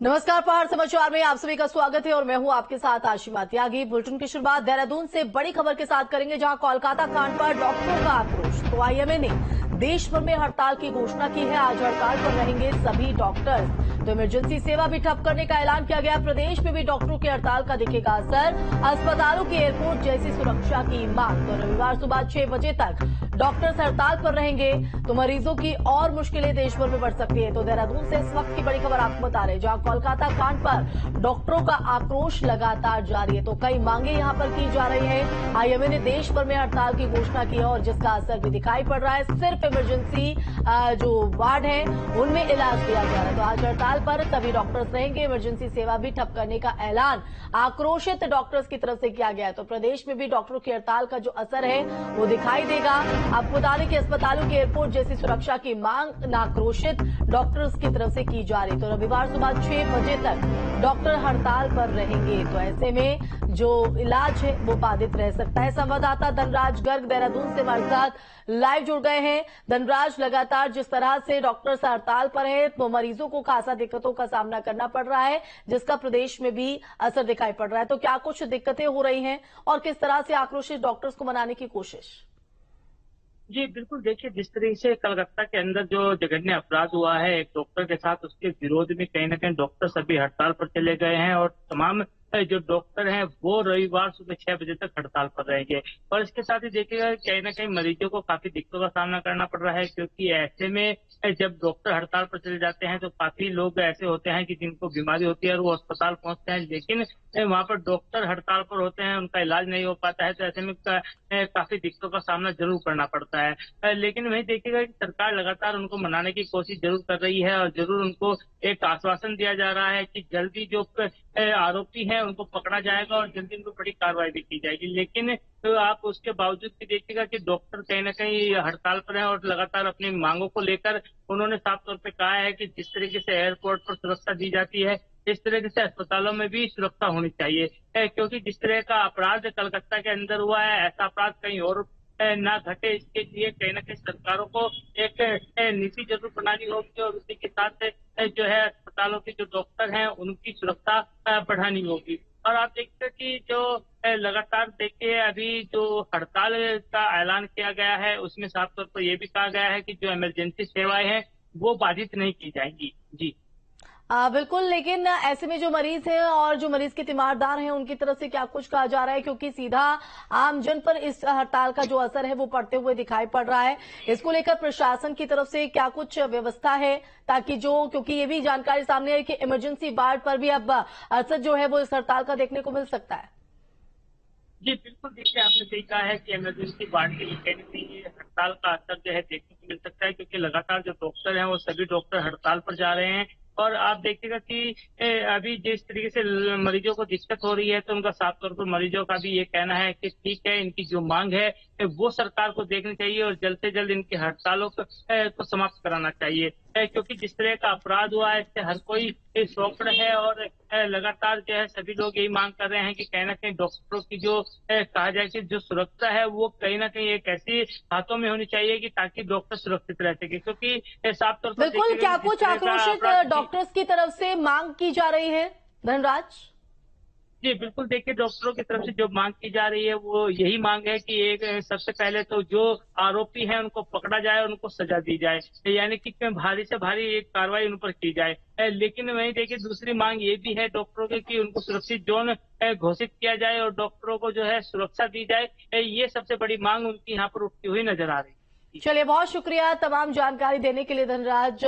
नमस्कार, पहाड़ समाचार में आप सभी का स्वागत है और मैं हूं आपके साथ आशिमा त्यागी। बुलेटिन की शुरुआत देहरादून से बड़ी खबर के साथ करेंगे, जहां कोलकाता कांड पर डॉक्टरों का आक्रोश। तो आईएमए ने देश भर में हड़ताल की घोषणा की है। आज हड़ताल पर रहेंगे सभी डॉक्टर्स। तो इमरजेंसी सेवा भी ठप करने का ऐलान किया गया। प्रदेश में भी डॉक्टरों की हड़ताल का दिखेगा असर। अस्पतालों की एयरपोर्ट जैसी सुरक्षा की मांग। तो रविवार सुबह 6 बजे तक डॉक्टर्स हड़ताल पर रहेंगे तो मरीजों की और मुश्किलें देश भर में बढ़ सकती है। तो देहरादून से इस वक्त की बड़ी खबर आपको बता रहे हैं, जहां कोलकाता कांड पर डॉक्टरों का आक्रोश लगातार जारी है। तो कई मांगे यहां पर की जा रही है। आईएमए ने देश भर में हड़ताल की घोषणा की है और जिसका असर भी दिखाई पड़ रहा है। सिर्फ इमरजेंसी जो वार्ड है उनमें इलाज दिया जा रहा है। तो आज हड़ताल पर सभी डॉक्टर्स रहेंगे। इमरजेंसी सेवा भी ठप करने का ऐलान आक्रोशित डॉक्टर्स की तरफ से किया गया है। तो प्रदेश में भी डॉक्टरों की हड़ताल का जो असर है वो दिखाई देगा। आपको बता दें कि अस्पतालों के एयरपोर्ट जैसी सुरक्षा की मांग आक्रोशित डॉक्टर्स की तरफ से की जा रही। तो रविवार सुबह 6 बजे तक डॉक्टर हड़ताल पर रहेंगे। तो ऐसे में जो इलाज है वो बाधित रह सकता है। संवाददाता धनराज गर्ग देहरादून से हमारे साथ लाइव जुड़ गए हैं। धनराज, लगातार जिस तरह से डॉक्टर्स हड़ताल पर है तो मरीजों को खासा दिक्कतों का सामना करना पड़ रहा है, जिसका प्रदेश में भी असर दिखाई पड़ रहा है। तो क्या कुछ दिक्कतें हो रही हैं और किस तरह से आक्रोशित डॉक्टर्स को मनाने की कोशिश? जी बिल्कुल, देखिए जिस तरीके से कलकत्ता के अंदर जो जघन्य अपराध हुआ है एक डॉक्टर के साथ, उसके विरोध में कहीं ना कहीं डॉक्टर सभी हड़ताल पर चले गए हैं और तमाम जो डॉक्टर हैं वो रविवार सुबह 6 बजे तक हड़ताल पर रहेंगे। और इसके साथ ही देखिएगा कहीं ना कहीं मरीजों को काफी दिक्कतों का सामना करना पड़ रहा है, क्योंकि ऐसे में जब डॉक्टर हड़ताल पर चले जाते हैं तो काफी लोग ऐसे होते हैं कि जिनको बीमारी होती है और वो अस्पताल पहुंचते हैं, लेकिन वहां पर डॉक्टर हड़ताल पर होते हैं, उनका इलाज नहीं हो पाता है। तो ऐसे में काफी दिक्कतों का सामना जरूर करना पड़ता है। लेकिन वही देखिएगा कि सरकार लगातार उनको मनाने की कोशिश जरूर कर रही है और जरूर उनको एक आश्वासन दिया जा रहा है कि जल्दी जो आरोपी हैं उनको पकड़ा जाएगा और जल्दी उनको बड़ी कार्रवाई भी की जाएगी। लेकिन तो आप उसके बावजूद भी देखिएगा कि डॉक्टर कहीं ना कहीं हड़ताल पर हैं और लगातार अपनी मांगों को लेकर उन्होंने साफ तौर पे कहा है कि जिस तरीके से एयरपोर्ट पर सुरक्षा दी जाती है, इस तरह से अस्पतालों में भी सुरक्षा होनी चाहिए। क्योंकि जिस तरह का अपराध कलकत्ता के अंदर हुआ है, ऐसा अपराध कहीं और ना घटे, इसके लिए कहीं ना कहीं सरकारों को एक नीति जरूर बनानी होगी और उसी के साथ जो है अस्पतालों के जो डॉक्टर हैं उनकी सुरक्षा बढ़ानी होगी। और आप देखते हैं कि जो लगातार देखिए अभी जो हड़ताल का ऐलान किया गया है उसमें साफ तौर पर यह भी कहा गया है कि जो इमरजेंसी सेवाएं हैं वो बाधित नहीं की जाएंगी। जी बिल्कुल, लेकिन ऐसे में जो मरीज हैं और जो मरीज के तीमारदार हैं उनकी तरफ से क्या कुछ कहा जा रहा है? क्योंकि सीधा आमजन पर इस हड़ताल का जो असर है वो पड़ते हुए दिखाई पड़ रहा है। इसको लेकर प्रशासन की तरफ से क्या कुछ व्यवस्था है, ताकि जो, क्योंकि ये भी जानकारी सामने आई कि इमरजेंसी वार्ड पर भी अब असर जो है वो इस हड़ताल का देखने को मिल सकता है। जी बिल्कुल, देखिए आपने सही कहा है कि इमरजेंसी वार्ड के लिए कहीं ना कहीं ये हड़ताल का असर जो है देखने को मिल सकता है, क्योंकि लगातार जो डॉक्टर हैं वो सभी डॉक्टर हड़ताल पर जा रहे हैं। और आप देखिएगा कि अभी जिस तरीके से मरीजों को दिक्कत हो रही है तो उनका साफ तौर पर मरीजों का भी ये कहना है कि ठीक है, इनकी जो मांग है वो सरकार को देखनी चाहिए और जल्द से जल्द इनकी हड़तालों को समाप्त कराना चाहिए। क्योंकि जिस तरह का अपराध हुआ है इससे हर कोई शौकड़ है और लगातार जो है सभी लोग यही मांग कर रहे हैं कि कहीं ना कहीं डॉक्टरों की जो कहा जाए कि जो सुरक्षा है वो कहीं ना कहीं एक ऐसी हाथों में होनी चाहिए कि ताकि डॉक्टर सुरक्षित रह सके। क्योंकि साफ तौर पर बिल्कुल, देखिएगा क्या कि जिस कुछ तरह का आक्रोशित अपराध। डॉक्टर्स की तरफ से मांग की जा रही है, धनराज? जी बिल्कुल, देखिए डॉक्टरों की तरफ से जो मांग की जा रही है वो यही मांग है कि एक सबसे पहले तो जो आरोपी हैं उनको पकड़ा जाए, उनको सजा दी जाए, यानी कि भारी से भारी एक कार्रवाई उन पर की जाए। लेकिन वहीं देखिए दूसरी मांग ये भी है डॉक्टरों की कि उनको सुरक्षित जोन घोषित किया जाए और डॉक्टरों को जो है सुरक्षा दी जाए। ये सबसे बड़ी मांग उनकी यहाँ पर उठती हुई नजर आ रही है। चलिए, बहुत शुक्रिया तमाम जानकारी देने के लिए धनराज।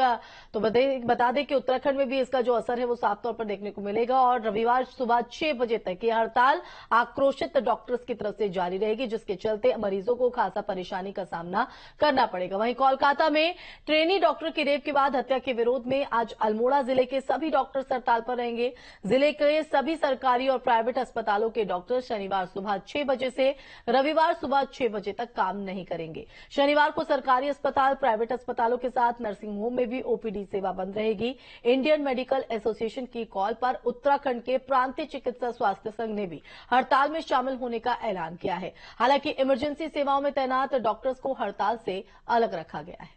तो बता दें कि उत्तराखंड में भी इसका जो असर है वो साफ तौर पर देखने को मिलेगा और रविवार सुबह 6 बजे तक ये हड़ताल आक्रोशित डॉक्टर्स की तरफ से जारी रहेगी, जिसके चलते मरीजों को खासा परेशानी का सामना करना पड़ेगा। वहीं कोलकाता में ट्रेनी डॉक्टर की रेप के बाद हत्या के विरोध में आज अल्मोड़ा जिले के सभी डॉक्टर्स हड़ताल पर रहेंगे। जिले के सभी सरकारी और प्राइवेट अस्पतालों के डॉक्टर शनिवार सुबह 6 बजे से रविवार सुबह 6 बजे तक काम नहीं करेंगे। शनिवार को सरकारी अस्पताल, प्राइवेट अस्पतालों के साथ नर्सिंग होम में भी ओपीडी सेवा बंद रहेगी। इंडियन मेडिकल एसोसिएशन की कॉल पर उत्तराखंड के प्रांतीय चिकित्सा स्वास्थ्य संघ ने भी हड़ताल में शामिल होने का ऐलान किया है। हालांकि इमरजेंसी सेवाओं में तैनात डॉक्टर्स को हड़ताल से अलग रखा गया है।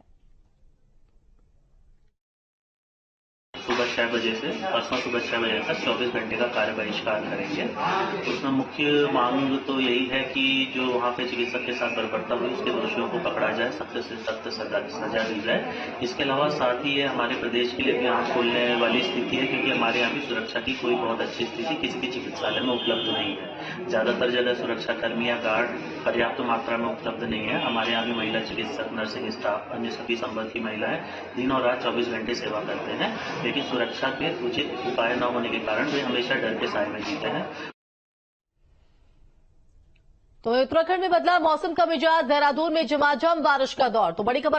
सुबह 6 बजे से परसों सुबह 6 बजे तक 24 घंटे का कार्य बहिष्कार करेंगे। उसमें मुख्य मांग तो यही है कि जो वहाँ पे चिकित्सक के साथ बर्बरता हुई उसके दोषियों को पकड़ा जाए, सख्त से सख्त सजा दी जाए। इसके अलावा साथ ही ये हमारे प्रदेश के लिए भी आंख खोलने वाली स्थिति है, क्योंकि हमारे यहाँ भी सुरक्षा की कोई बहुत अच्छी स्थिति किसी भी चिकित्सालय में उपलब्ध नहीं है। ज्यादातर जगह सुरक्षा कर्मी या गार्ड पर्याप्त मात्रा में उपलब्ध नहीं है। हमारे यहाँ भी महिला चिकित्सक, नर्सिंग स्टाफ, अन्य सभी संबंध की महिलाएं दिन और रात 24 घंटे सेवा करते हैं, लेकिन सुरक्षा के उचित उपाय न होने के कारण वे हमेशा डर के साए में जीते हैं। तो उत्तराखंड में बदला मौसम का मिजाज, देहरादून में झमाझम बारिश का दौर। तो बड़ी खबर